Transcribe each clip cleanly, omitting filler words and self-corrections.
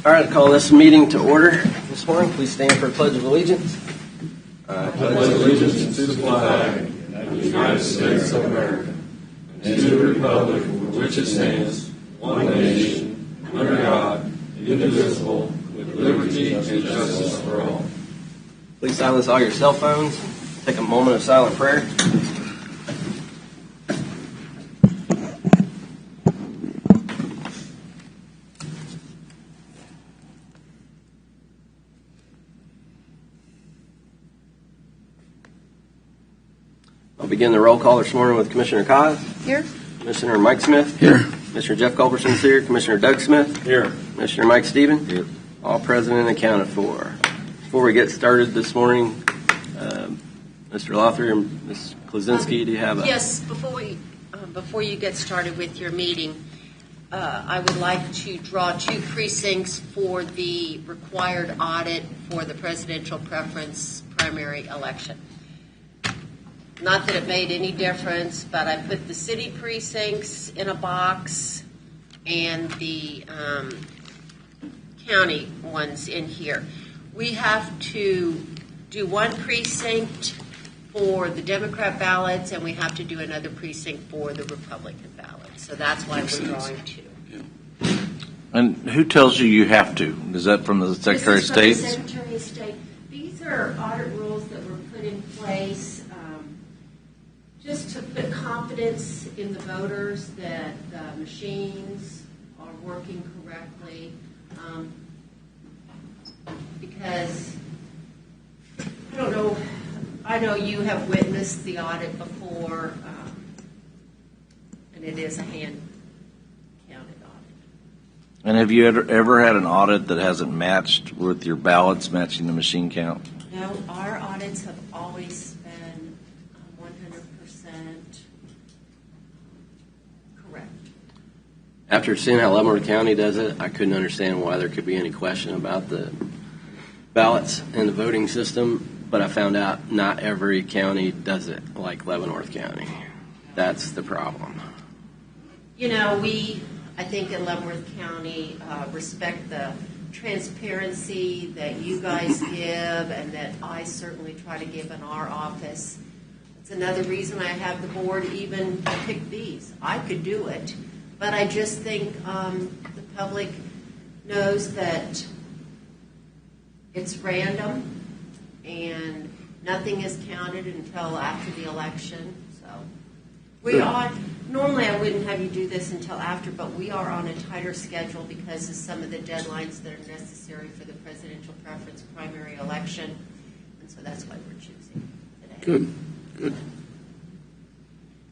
All right, I call this meeting to order this morning. Please stand for a pledge of allegiance. I pledge allegiance to the flag of the United States of America and to the republic for which it stands, one nation, under God, indivisible, with liberty and justice for all. Please silence all your cell phones. Take a moment of silent prayer. I'll begin the roll call this morning with Commissioner Cos. Here. Commissioner Mike Smith. Here. Commissioner Jeff Culberson's here. Commissioner Doug Smith. Here. Commissioner Mike Stevens. Here. All present and accounted for. Before we get started this morning, Mr. Lothar and Ms. Klaczynski, do you have a... Yes, before you get started with your meeting, I would like to draw 2 precincts for the required audit for the presidential preference primary election. Not that it made any difference, but I put the city precincts in a box and the county ones in here. We have to do 1 precinct for the Democrat ballots, and we have to do another precinct for the Republican ballots. So that's why we're drawing 2. Yeah. And who tells you have to? Is that from the Secretary of State? This is from the Secretary of State. These are audit rules that were put in place just to put confidence in the voters that the machines are working correctly. Because, I don't know, I know you have witnessed the audit before, and it is a hand-counted audit. And have you ever had an audit that hasn't matched with your ballots matching the machine count? No, our audits have always been 100% correct. After seeing how Leavenworth County does it, I couldn't understand why there could be any question about the ballots and the voting system, but I found out not every county does it like Leavenworth County. That's the problem. You know, I think in Leavenworth County, respect the transparency that you guys give and that I certainly try to give in our office. It's another reason I have the board even pick these. I could do it, but I just think the public knows that it's random and nothing is counted until after the election. So we are, normally I wouldn't have you do this until after, but we are on a tighter schedule because of some of the deadlines that are necessary for the presidential preference primary election. And so that's why we're choosing today. Good. Good.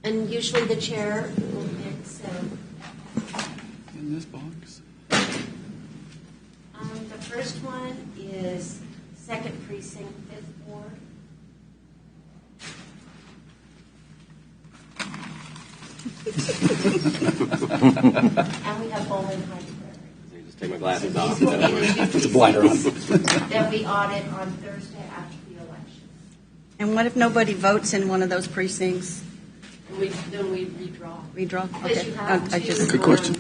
And usually the chair will pick, so. In this box. The first one is 2nd Precinct, 5th Ward. And we have Bowling High Prairie. Just take my glasses off. Put the blinder on. That we audit on Thursday after the election. And what if nobody votes in one of those precincts? Then we redraw. Redraw? Because Okay. you have to Good question.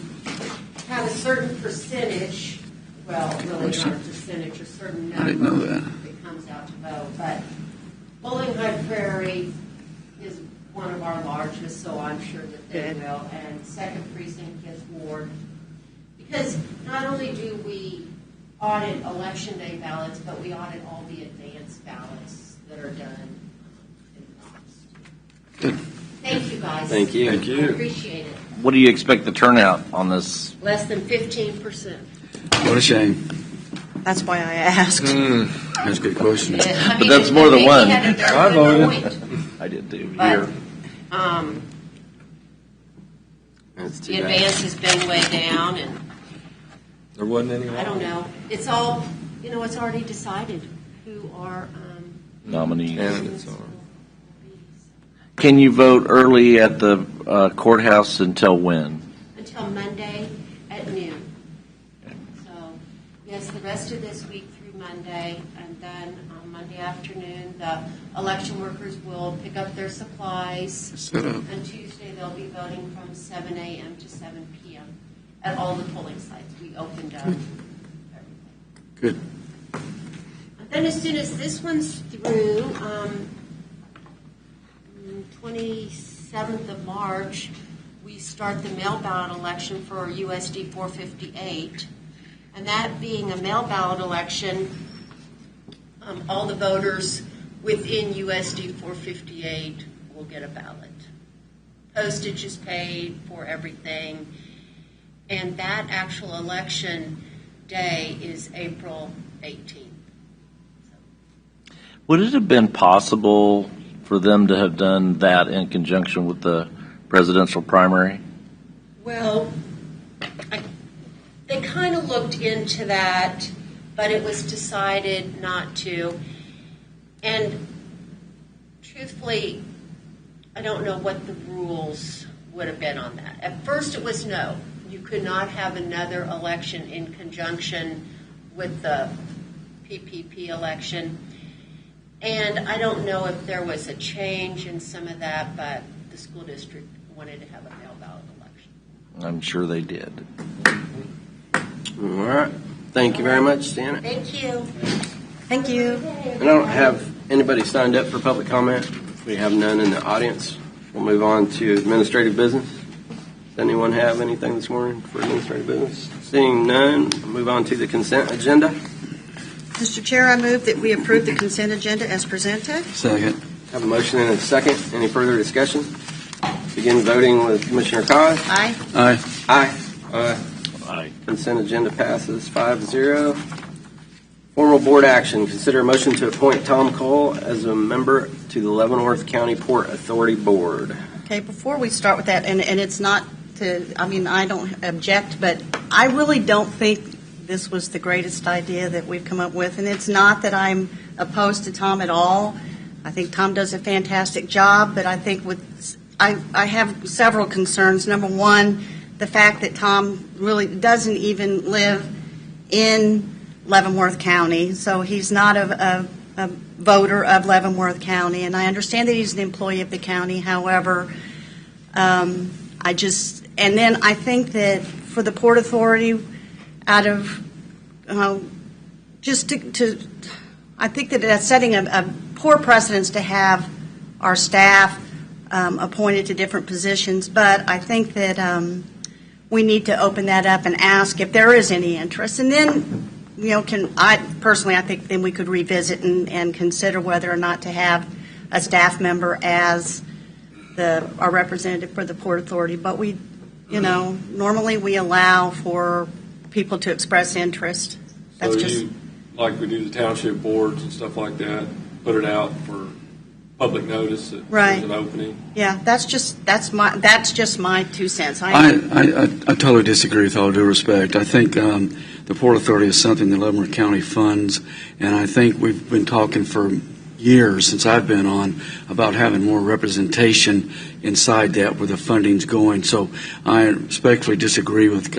have a certain percentage, well, really not a percentage, a certain number I didn't know that. comes out to vote. But Bowling High Prairie is one of our largest, so I'm sure that they Good. will. And 2nd Precinct, 5th Ward. Because not only do we audit Election Day ballots, but we audit all the advance ballots that are done in the past. Good. Thank you, guys. Thank you. Thank you. I appreciate it. What do you expect the turnout on this? Less than 15%. What a shame. That's why I asked. That's a good question. I mean, that's more than they one. had it there I for the voted. point. I did too. But Here. That's too the bad. advance has been way down, and There wasn't any. I don't know. It's all, it's already decided who are Nominees. Candidates are. Can you vote early at the courthouse until when? until Monday at noon. So, yes, the rest of this week through Monday, and then on Monday afternoon, the election workers will pick up their supplies. Set up. And Tuesday, they'll be voting from 7 a.m. to 7 p.m. at all the polling sites. We opened up everywhere. Good. Then as soon as this one's through, 27th of March, we start the mail ballot election for USD 458. And that being a mail ballot election, all the voters within USD 458 will get a ballot. Postage is paid for everything. And that actual election day is April 18th. Would it have been possible for them to have done that in conjunction with the presidential primary? Well, they kind of looked into that, but it was decided not to. And truthfully, I don't know what the rules would have been on that. At first it was no. You could not have another election in conjunction with the PPP election. And I don't know if there was a change in some of that, but the school district wanted to have a mail ballot election. I'm sure they did. All right. Thank you very much, Janet. Thank you. Thank you. I don't have anybody signed up for public comment. We have none in the audience. We'll move on to administrative business. Does anyone have anything this morning for administrative business? Seeing none, we'll move on to the consent agenda. Mr. Chair, I move that we approve the consent agenda as presented. Second. Have a motion and a second. Any further discussion? Begin voting with Commissioner Cos. Aye. Aye. Aye. Aye. Consent agenda passes 5-0. Formal board action. Consider a motion to appoint Tom Cole as a member to the Leavenworth County Port Authority Board. Okay, before we start with that, and it's not to, I mean, I don't object, but I really don't think this was the greatest idea that we've come up with. And it's not that I'm opposed to Tom at all. I think Tom does a fantastic job, but I think I have several concerns. Number one, the fact that Tom really doesn't even live in Leavenworth County, so he's not a voter of Leavenworth County. And I understand that he's an employee of the county. However, and then I think that for the Port Authority, out of I think that that's setting a poor precedence to have our staff appointed to different positions. But I think that we need to open that up and ask if there is any interest. And then, I think then we could revisit and consider whether or not to have a staff member as our representative for the Port Authority. But we, normally we allow for people to express interest. That's So just like we do the township boards and stuff like that, put it out for public notice that Right. there's an opening. yeah. That's just my 2 cents. I totally disagree with all due respect. I think the Port Authority is something that Leavenworth County funds, and I think we've been talking for years since I've been on about having more representation inside that where the funding's going. So I respectfully disagree with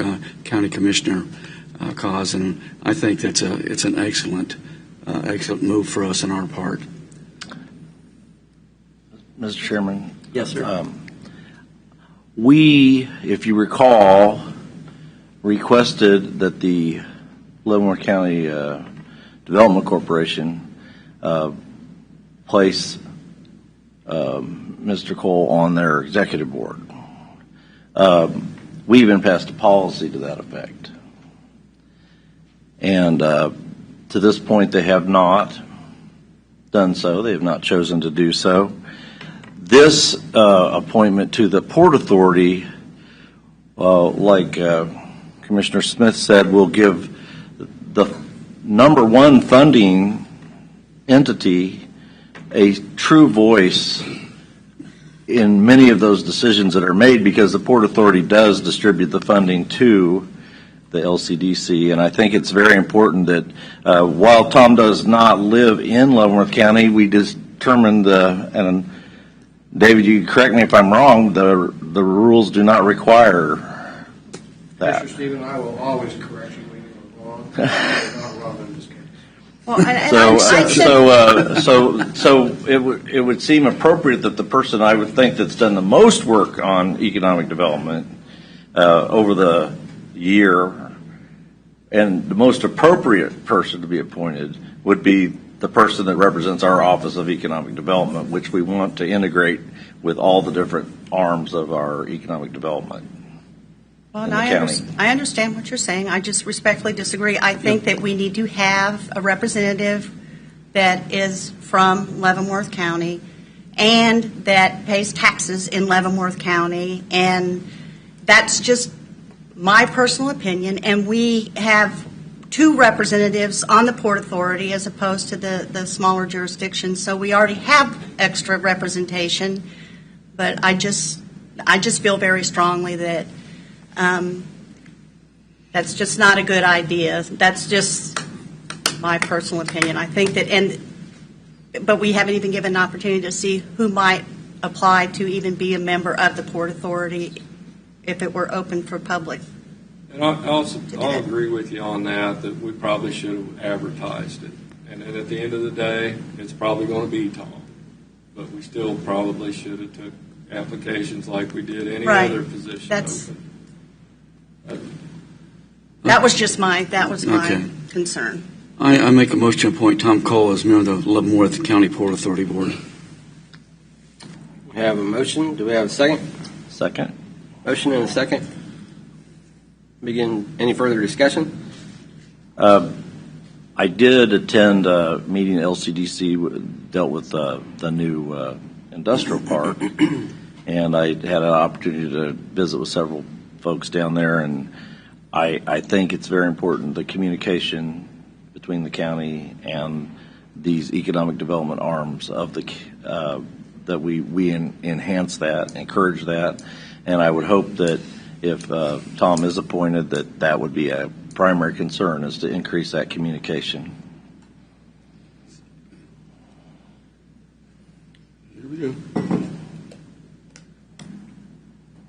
County Commissioner Cos, and I think it's an excellent move for us on our part. Mr. Chairman? Yes, sir. We, if you recall, requested that the Leavenworth County Development Corporation place Mr. Cole on their executive board. We even passed a policy to that effect. And to this point, they have not done so. They have not chosen to do so. This appointment to the Port Authority, like Commissioner Smith said, will give the number one funding entity a true voice in many of those decisions that are made, because the Port Authority does distribute the funding to the LCDC. And I think it's very important that while Tom does not live in Leavenworth County, we determined, and David, you correct me if I'm wrong, the rules do not require that. Mr. Stephen, I will always correct you when you're wrong. Not wrong in this case. Well, and So it would seem appropriate that the person I would think that's done the most work on economic development over the year And the most appropriate person to be appointed would be the person that represents our Office of Economic Development, which we want to integrate with all the different arms of our economic development. Well, in and the county. I understand what you're saying. I just respectfully disagree. I think that we need to have a representative that is from Leavenworth County and that pays taxes in Leavenworth County, and that's just my personal opinion. And we have 2 representatives on the Port Authority as opposed to the smaller jurisdictions, so we already have extra representation. But I just feel very strongly that that's just not a good idea. That's just my personal opinion. I think that, but we haven't even given an opportunity to see who might apply to even be a member of the Port Authority if it were open for public. And I'll agree with you on that we probably should have advertised it. And then at the end of the day, it's probably going to be Tom. But we still probably should have took applications like we did any Right. other position That's- open. That was my Okay. concern. I make a motion to appoint Tom Cole as member of the Leavenworth County Port Authority Board. We have a motion. Do we have a second? Second. Motion and a second. Begin any further discussion? I did attend a meeting at LCDC dealt with the new industrial park, and I had an opportunity to visit with several folks down there, and I think it's very important, the communication between the county and these economic development arms of that we enhance that, encourage that, and I would hope that if Tom is appointed, that would be a primary concern, is to increase that communication. Here we go.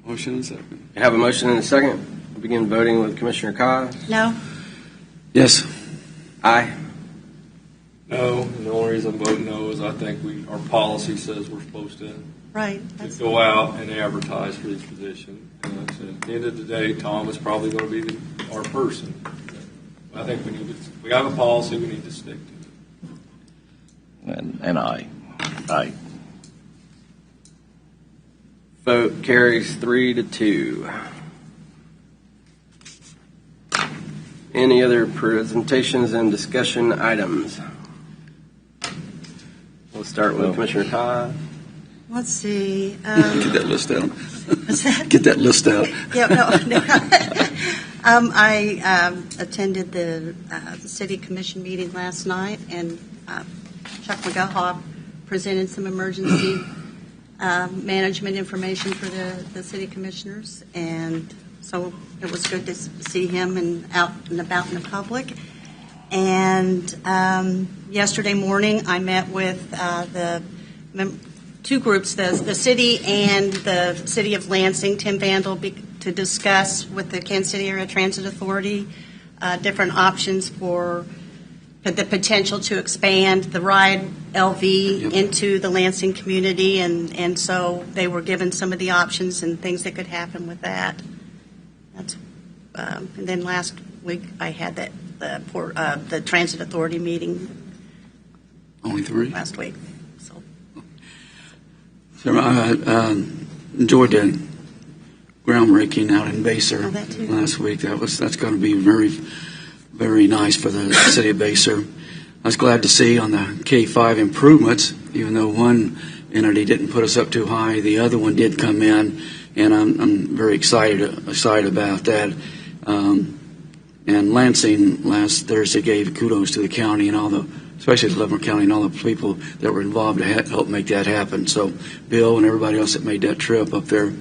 Motion and second. We have a motion and a second. We'll begin voting with Commissioner Cos. No? Yes. Aye. No, and the only reason I'm voting no is I think our policy says we're supposed to Right. go out and advertise for this position. And like I said, at the end of the day, Tom is probably going to be our person. I think we have a policy, we need to stick to it. And I. Vote carries 3-2. Any other presentations and discussion items? We'll start with Commissioner Todd. Let's see. Get that list out. What's that? Get that list out. Yeah, no. I attended the City Commission meeting last night, and Chuck McGaha presented some emergency management information for the City Commissioners, and so it was good to see him and out and about in the public. And yesterday morning, I met with the two groups, the city and the City of Lansing, Tim Vandal, to discuss with the Kansas City Area Transit Authority different options for the potential to expand the ride LV into the Lansing community, and so they were given some of the options and things that could happen with that. That's and then last week I had the Transit Authority meeting. Only 3? Last week. So I enjoyed the groundbreaking out in Baser that too. last week. That's going to be very, very nice for the city of Baser. I was glad to see on the K5 improvements, even though one entity didn't put us up too high, the other one did come in, and I'm very excited about that. And Lansing last Thursday gave kudos to the county and especially the Leavenworth County and all the people that were involved to help make that happen. So Bill and everybody else that made that trip up there.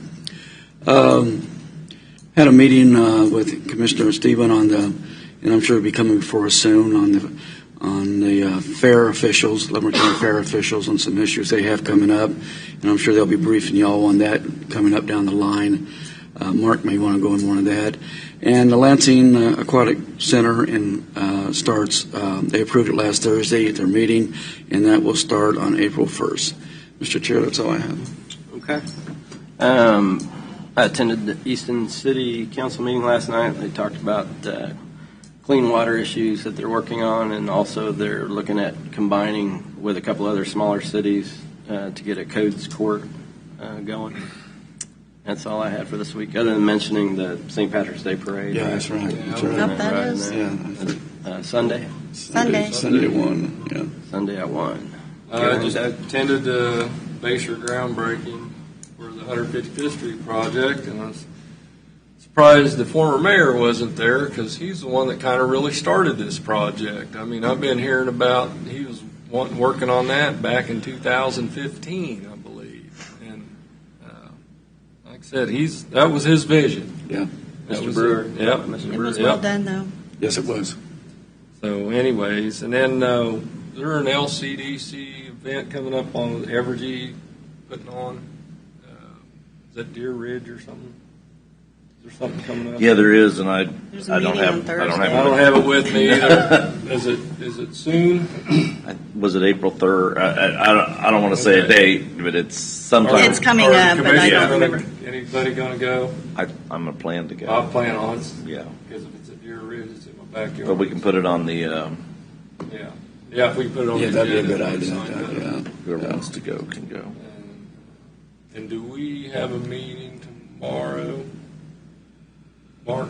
Had a meeting with Commissioner Stephen and I'm sure he'll be coming before us soon on the fair officials, Leavenworth County fair officials, on some issues they have coming up, and I'm sure they'll be briefing y'all on that coming up down the line. Mark may want to go in more on that. And the Lansing Aquatic Center starts, they approved it last Thursday at their meeting, and that will start on April 1st. Mr. Chair, that's all I have. Okay. I attended the Easton City Council meeting last night. They talked about clean water issues that they're working on, and also they're looking at combining with a couple other smaller cities to get a codes court going. That's all I had for this week, other than mentioning the St. Patrick's Day parade. Yeah, that's right. That's Yep, right. that Right in is. there. Yeah. Sunday. Sunday. Sunday at 1, yeah. Sunday at 1. I just attended the Bayshore groundbreaking for the 155th Street project, and I was surprised the former mayor wasn't there because he's the one that kind of really started this project. I mean, I've been hearing about he was working on that back in 2015, I believe, and like I said, that was his vision. Yeah. That Mr. was Brewer. it. Yep. Mr. It was Yep. well done, though. Yes, it was. So, anyways, and then there's an LCDC event coming up on Evergy putting on. Is that Deer Ridge or something? Is there something coming up? Yeah, there is, and There's a I don't meeting on have, I Thursday. don't I don't have. have it with me either. Is it soon? Was it April 3rd? I don't want to say a date, but it's sometime. It's coming Are up, the but I commission don't gonna- remember. Anybody going to go? I'm a plan to go. I'll plan on it. Yeah, Because if it's at Deer Ridge, it's in my backyard. but we can put it on the, Yeah. Yeah, if we can put it on Yeah, the that'd be a agenda, good sign idea. up. Yeah. whoever Yeah. wants to go can go. And do we have a meeting tomorrow? Mark?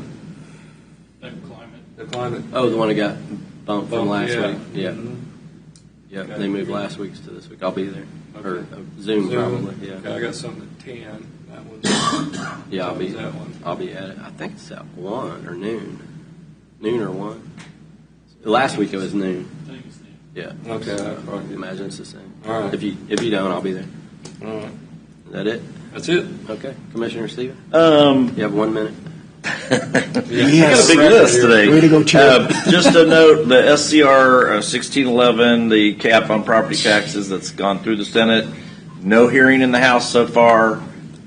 The climate. Oh, the one that got bumped from last Yeah. week. Yeah. Mhm. Yeah, Okay. they moved last week's to this week. I'll be there. Or Okay. Zoom probably, yeah. Okay, I got something at 10. That one's. Yeah, I'll be That one. I'll be at it. I think it's at 1 or noon. Noon or 1. Last week it was noon. Yeah. Okay. So I imagine it's the same. All right. If you don't, I'll be there. All right. Is that it? That's it. Okay. Commissioner Stephen? Um, You have 1 minute. I got a big list today. Way to go, Chad. Just a note, the SCR 1611, the cap on property taxes that's gone through the Senate, no hearing in the House so far,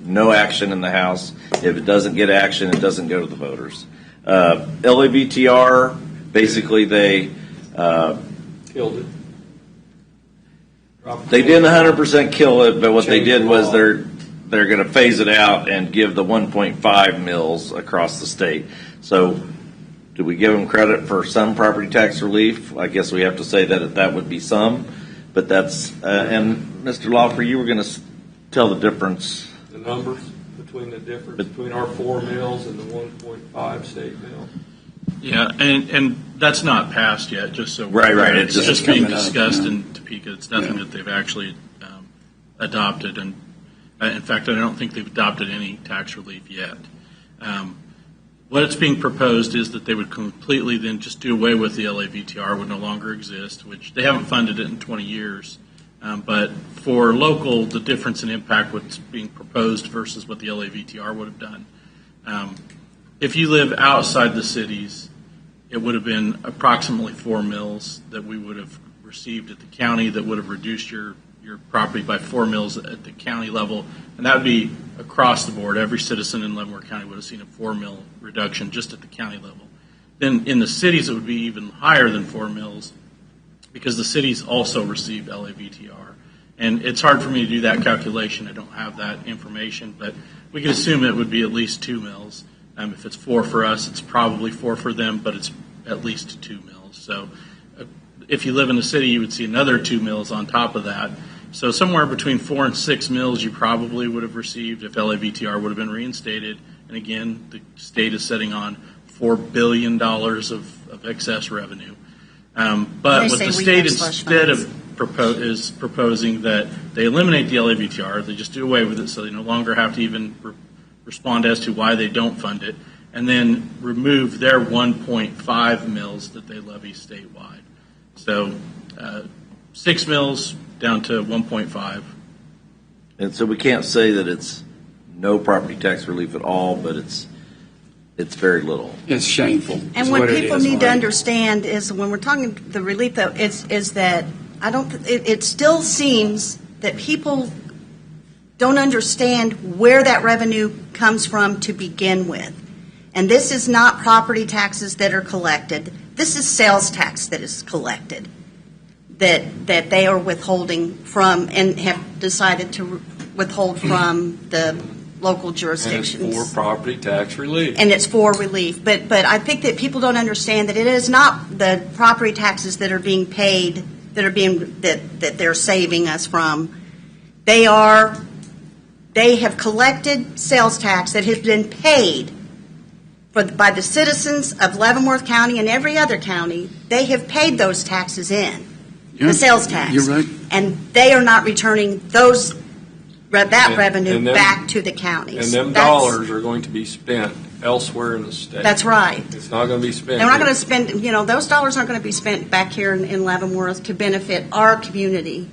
no action in the House. If it doesn't get action, it doesn't go to the voters. LAVTR, basically they Killed it. Dropped they it. didn't 100% kill it, but what they Changed did the was law. they're going to phase it out and give the 1.5 mills across the state. So, do we give them credit for some property tax relief? I guess we have to say that that would be some, but that's and Mr. Lawfer, you were going to tell the difference. The numbers between the difference between our 4 mills and the 1.5 state mill. Yeah, and that's not passed yet, just so. Right, right. It's It's just just being coming up, discussed yeah. in Topeka. It's nothing Yeah. that they've actually adopted. And in fact, I don't think they've adopted any tax relief yet. What it's being proposed is that they would completely then just do away with the LAVTR, would no longer exist, which they haven't funded it in 20 years. But for local, the difference in impact, what's being proposed versus what the LAVTR would have done. If you live outside the cities, it would have been approximately 4 mills that we would have received at the county that would have reduced your property by 4 mills at the county level. And that would be across the board. Every citizen in Leavenworth County would have seen a 4 mill reduction just at the county level. Then in the cities, it would be even higher than 4 mills because the cities also receive LAVTR. And it's hard for me to do that calculation. I don't have that information, but we can assume it would be at least 2 mills. If it's 4 for us, it's probably 4 for them, but it's at least 2 mills. So if you live in the city, you would see another 2 mills on top of that. So somewhere between 4 and 6 mills you probably would have received if LAVTR would have been reinstated. And again, the state is setting on $4 billion of excess revenue. But They what say the we state have slush instead funds. of is proposing that they eliminate the LAVTR, they just do away with it so they no longer have to even respond as to why they don't fund it, and then remove their 1.5 mills that they levy statewide. So 6 mills down to 1.5. And so we can't say that it's no property tax relief at all, but it's very little. It's shameful. And is what it people is, need to Marty. understand understand is when we're talking the relief, though, is that it still seems that people don't understand where that revenue comes from to begin with. And this is not property taxes that are collected. This is sales tax that is collected that they are withholding from and have decided to withhold from the local And it's jurisdictions. for property tax relief. And it's for relief. But I think that people don't understand that it is not the property taxes that are being paid, that they're saving us from. They have collected sales tax that has been paid by the citizens of Leavenworth County and every other county. They have paid those taxes in, the sales tax. You're right. And they are not returning that revenue and them- back to the counties. And them That's- dollars are going to be spent elsewhere in the state. That's right. It's not going to be spent. And we're not going to spend, those dollars aren't going to be spent back here in Leavenworth to benefit our community.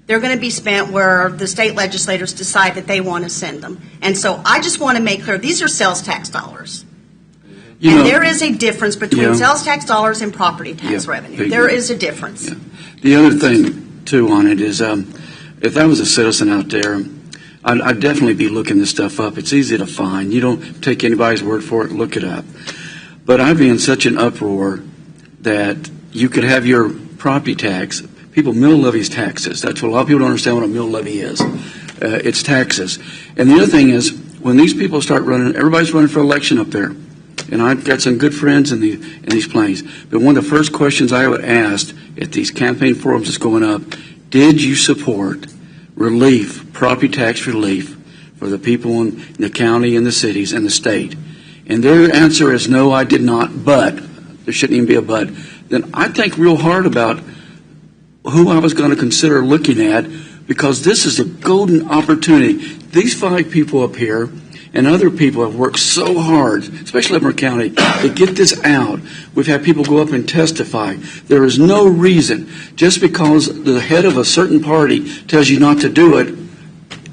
They're going to be spent where the state legislators decide that they want to send them. And so I just want to make clear, these are sales tax dollars. And there is a difference between Yeah. sales tax dollars and property tax Yeah, revenue. big There deal. is a difference. Yeah. The other thing, too, on it is if I was a citizen out there, I'd definitely be looking this stuff up. It's easy to find. You don't take anybody's word for it, look it up. But I'd be in such an uproar that you could have your property tax, people, mill levies taxes. That's what a lot of people don't understand what a mill levy is. It's taxes. And the other thing is, when these people start running, everybody's running for election up there. And I've got some good friends in these places. But one of the first questions I would ask at these campaign forums that's going up, did you support relief, property tax relief for the people in the county and the cities and the state? And their answer is no, I did not, but, there shouldn't even be a but. Then I think real hard about who I was going to consider looking at, because this is a golden opportunity. These 5 people up here and other people have worked so hard, especially Leavenworth County, to get this out. We've had people go up and testify. There is no reason, just because the head of a certain party tells you not to do it,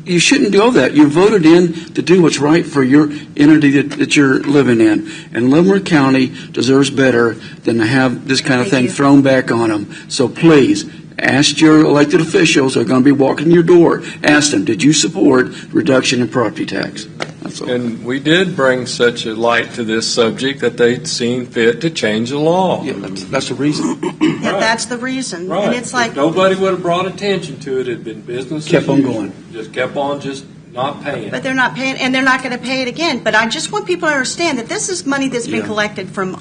you shouldn't do that. You voted in to do what's right for your entity that you're living in. And Leavenworth County deserves better than to have this kind of thing thrown back on them. So please, ask your elected officials who are going to be walking your door. Ask them, did you support reduction in property tax? That's all. And we did bring such a light to this subject that they'd seen fit to change the law. Yeah, that's the reason. Yeah, that's the reason. Right. And it's like, If nobody would have brought attention to it. It'd been business. Kept as on usual. going. Just kept on just not paying. but they're not paying, and they're not going to pay it again. But I just want people to understand that this is money that's been Yeah. collected from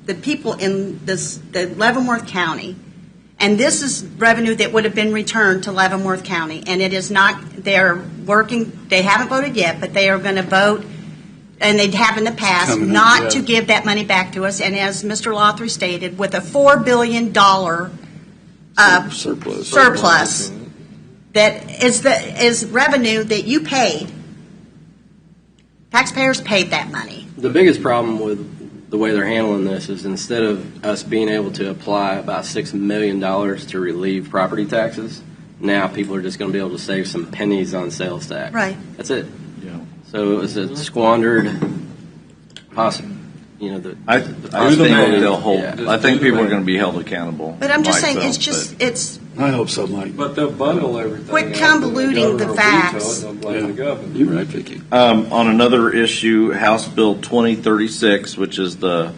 the people in the Leavenworth County. And this is revenue that would have been returned to Leavenworth County. And it is not, they're working, they haven't voted yet, but they are going to vote, and they have in the past, Coming up, not yeah. to give that money back to us. And as Mr. Lothry stated, with a $4 billion surplus that is revenue that you paid. Taxpayers paid that money. The biggest problem with the way they're handling this is instead of us being able to apply about $6 million to relieve property taxes, now people are just going to be able to save some pennies on sales tax. Right. That's it. Yeah. So it was a squandered I think they'll hold. Yeah. I think people are going to be held accountable. But I'm just saying, myself, it's just, it's, I hope so, Mike. But they'll bundle everything. Quit up, convoluting and the governor will facts. veto it, and they'll blame the governor. You're right, Vicki. On another issue, House Bill 2036, which is the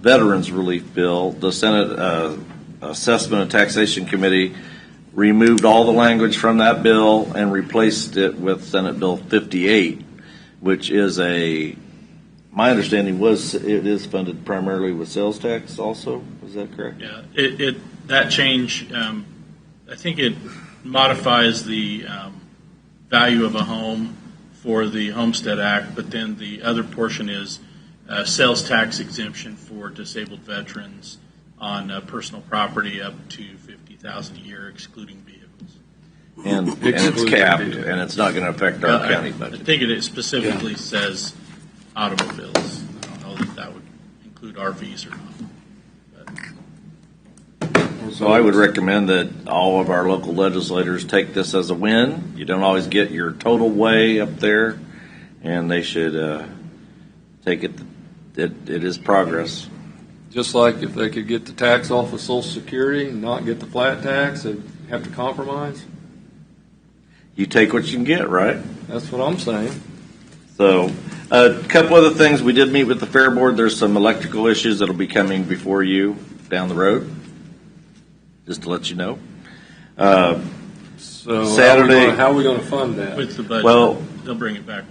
Veterans Relief Bill, the Senate Assessment and Taxation Committee removed all the language from that bill and replaced it with Senate Bill 58, which is my understanding was it is funded primarily with sales tax also. Is that correct? Yeah, that change, I think it modifies the value of a home for the Homestead Act, but then the other portion is sales tax exemption for disabled veterans on personal property up to $50,000 a year, excluding vehicles. And it's capped, and it's not going to affect our county I budget. think it specifically says automobiles. I don't know that would include RVs or not. So I would recommend that all of our local legislators take this as a win. You don't always get your total way up there, and they should take it. It is progress. Just like if they could get the tax off of Social Security and not get the flat tax, they'd have to compromise. You take what you can get, right? That's what I'm saying. So a couple other things. We did meet with the Fair Board. There's some electrical issues that'll be coming before you down the road, just to let you know. So Saturday- how are we going to fund that? With the budget. Well, they'll bring it back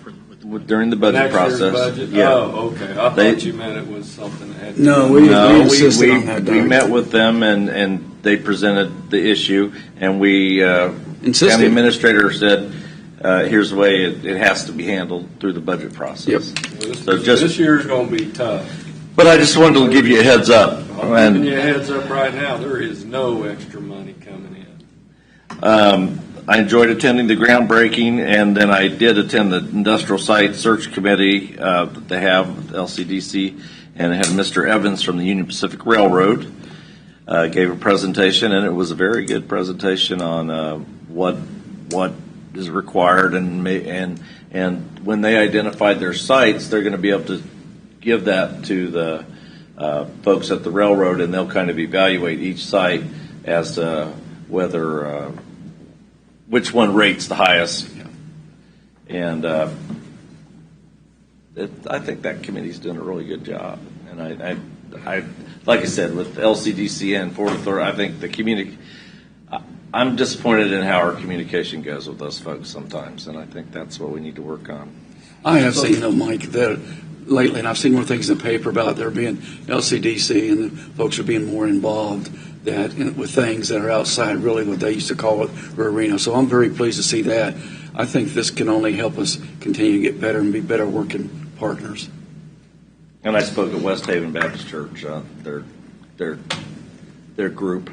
during the budget Next year's process. budget? Yeah. Oh, okay. I They- thought you meant it was something that had. No, No, we insisted on that, we Doug. met with them and they presented the issue, and we Insisted. county administrator said, here's the way it has to be handled through the budget process. Yep. So just- This year's going to be tough. But I just wanted to give you a heads up. I'm And giving you a heads up right now. There is no extra money coming in. I enjoyed attending the groundbreaking, and then I did attend the industrial site search committee that they have, LCDC, and it had Mr. Evans from the Union Pacific Railroad gave a presentation, and it was a very good presentation on what is required, and when they identified their sites, they're going to be able to give that to the folks at the railroad, and they'll kind of evaluate each site as to whether which one rates the highest. And I think that committee's doing a really good job. And I like I said, with LCDC and Port Authority, I think I'm disappointed in how our communication goes with those folks sometimes, and I think that's what we need to work on. I have seen, Mike, that lately, and I've seen more things in the paper about there being LCDC and the folks are being more involved with things that are outside really what they used to call it arena. So I'm very pleased to see that. I think this can only help us continue to get better and be better working partners. And I spoke at West Haven Baptist Church, their group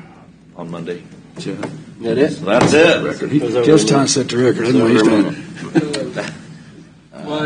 on Monday. Yeah. That it? So that's it. Just trying to set the record. I know he's done. Well,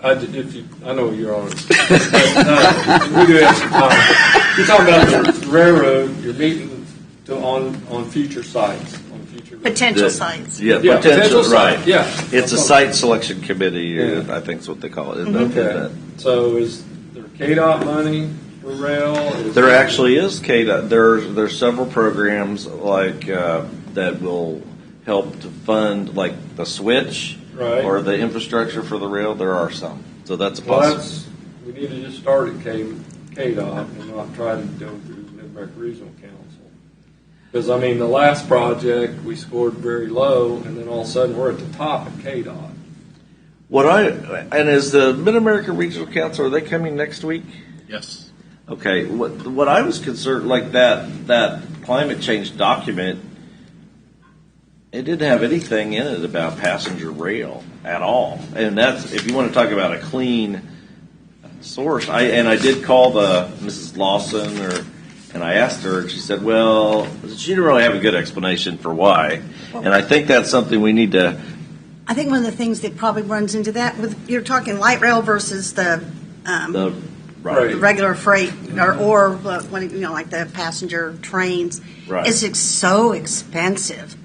I know you're on it. We do have some time. You're talking about the railroad. You're meeting on future sites, on future Potential sites. Yeah, Yeah, potential, right. site, yeah. It's a site selection committee, Yeah. I think is what they call it. Okay. So is there KDOT money for rail? There actually is KDOT. There's several programs like that will help to fund like the switch Right. or the infrastructure for the rail. There are some, so that's a Well, possibility. we need to just start at KDOT and not try to go through Mid-America Regional Council. Because, I mean, the last project, we scored very low, and then all of a sudden, we're at the top at KDOT. And is the Mid-America Regional Council, are they coming next week? Yes. Okay, what I was concerned, like that climate change document, it didn't have anything in it about passenger rail at all. And that's, if you want to talk about a clean source, I did call the Mrs. Lawson, and I asked her, and she said, well, she didn't really have a good explanation for why. And I think that's something we need to. I think one of the things that probably runs into that, you're talking light rail versus the Right. regular freight, or when like the passenger trains. Right. It's so expensive.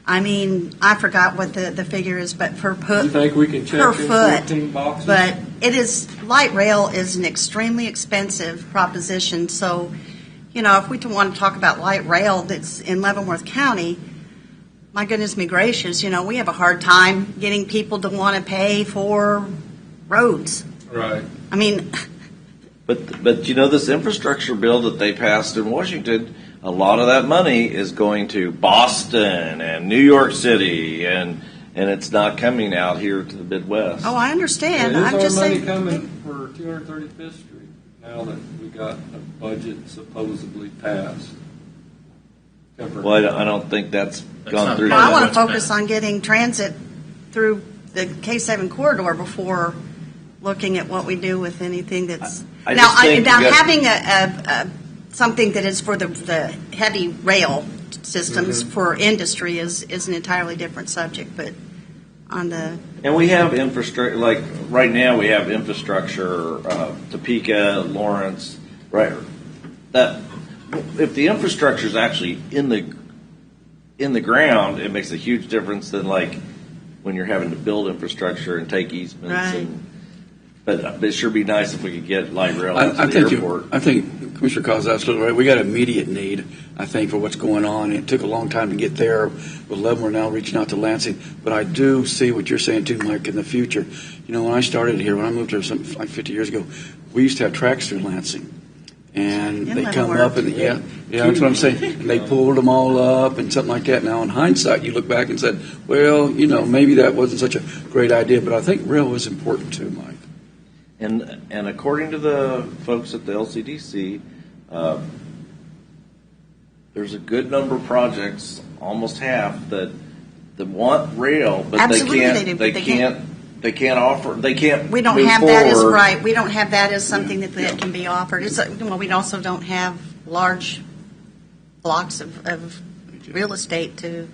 I mean, I forgot what the figure is, but per You think we can check per in foot. 14 boxes? But light rail is an extremely expensive proposition. So, if we want to talk about light rail that's in Leavenworth County, my goodness me gracious, we have a hard time getting people to want to pay for roads. Right. I mean, But this infrastructure bill that they passed in Washington, a lot of that money is going to Boston and New York City, and it's not coming out here to the Midwest. oh, I understand. Is I'm our just money saying. coming for 235th Street now that we got a budget supposedly passed? Well, I don't think that's gone not through. Well, I want What's to focus bad. on getting transit through the K7 corridor before looking at what we do with anything that's I just think you got- having a something that is for the heavy rail systems for industry is an entirely different subject. But on the And we have infrastructure, like right now we have infrastructure, Topeka, Lawrence, right? That if the infrastructure is actually in the ground, it makes a huge difference than like when you're having to build infrastructure and take easements. Right. But it'd sure be nice if we could get light rail I into the think airport. I think Commissioner Cos is absolutely right. We got immediate need, I think, for what's going on. It took a long time to get there. With Leavenworth now reaching out to Lansing, but I do see what you're saying too, Mike. In the future, when I started here, when I moved here something like 50 years ago, we used to have tracks through Lansing, and In they come Leavenworth. up and, yeah, that's what I'm saying. And they pulled them all up and something like that. Now, in hindsight, you look back and said, well, maybe that wasn't such a great idea, but I think rail was important too, Mike. And according to the folks at the LCDC, there's a good number of projects, almost half, that want rail, but Absolutely they they can't. do, They but they can't. They can't offer. They can't. We don't move have that as forward. right. We don't have that as something that can be offered. We also don't have large blocks of real estate to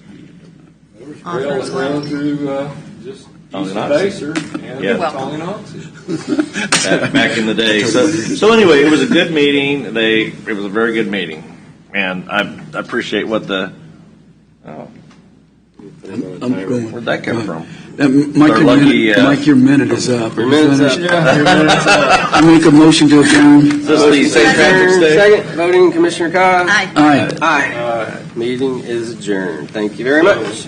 offer Rail as went down well. through just east of Tonganoxie. Baser and Yeah. Tonganoxie. back in the day. So anyway, it was a good meeting. It was a very good meeting, and I appreciate what the. I'm going. Where'd that come from? Mike, Our your lucky, minute, Mike, your minute is up. Are you minute's finished? up. I make a motion to adjourn. Is this the St. Patrick's Day? Second, voting, Commissioner Cobb. Aye. Aye. Aye. Meeting is adjourned. Thank you very much.